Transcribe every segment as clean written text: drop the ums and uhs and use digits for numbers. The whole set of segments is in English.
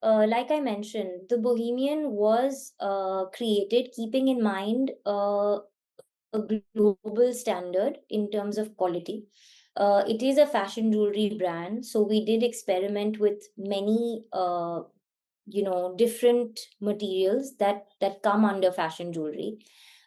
like I mentioned, the Bohemian was created keeping in mind a global standard in terms of quality. It is a fashion jewelry brand, so we did experiment with many, different materials that come under fashion jewelry.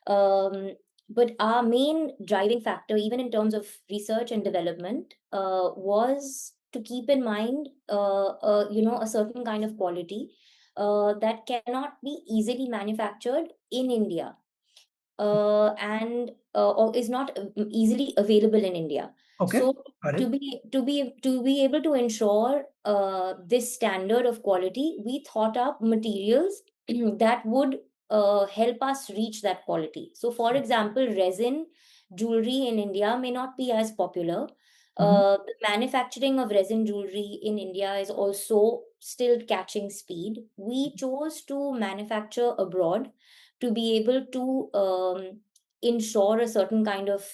Um, but our main driving factor, even in terms of research and development, was to keep in mind, a certain kind of quality that cannot be easily manufactured in India, and or is not easily available in India. Okay, So got to it. be able to ensure this standard of quality, we thought up materials that would help us reach that quality. So, for example, resin jewelry in India may not be as popular. Mhm. The manufacturing of resin jewelry in India is also still catching speed. We chose to manufacture abroad to be able to ensure a certain kind of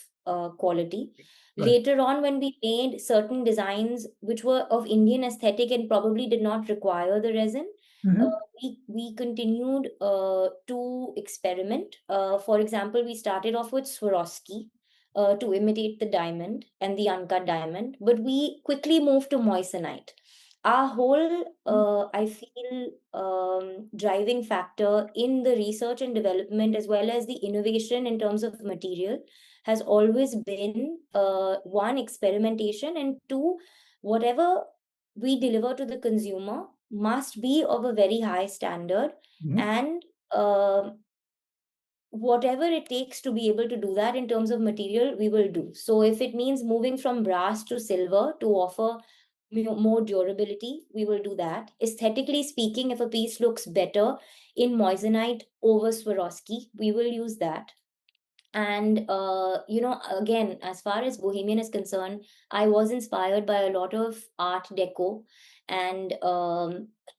quality. Got it. Later on, when we made certain designs which were of Indian aesthetic and probably did not require the resin, uh, Mhm. we continued to experiment. For example, we started off with Swarovski to imitate the diamond and the uncut diamond, but we quickly moved to moissanite. Our whole, I feel, driving factor in the research and development, as well as the innovation in terms of material, has always been one, experimentation, and two, whatever we deliver to the consumer must be of a very high standard, Mhm. and whatever it takes to be able to do that in terms of material, we will do. So if it means moving from brass to silver to offer more durability, we will do that. Aesthetically speaking, if a piece looks better in moissanite over Swarovski, we will use that. And again, as far as Bohemian is concerned, I was inspired by a lot of Art Deco, and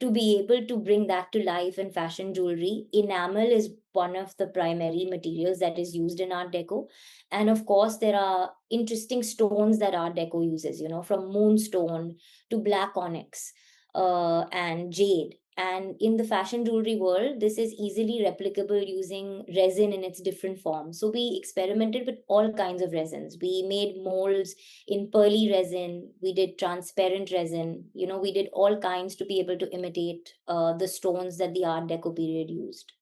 to be able to bring that to life in fashion jewelry, enamel is one of the primary materials that is used in Art Deco. And of course, there are interesting stones that Art Deco uses, from moonstone to black onyx, and jade. And in the fashion jewelry world, this is easily replicable using resin in its different forms. So we experimented with all kinds of resins. We made molds in pearly resin. We did transparent resin. We did all kinds to be able to imitate the stones that the Art Deco period used.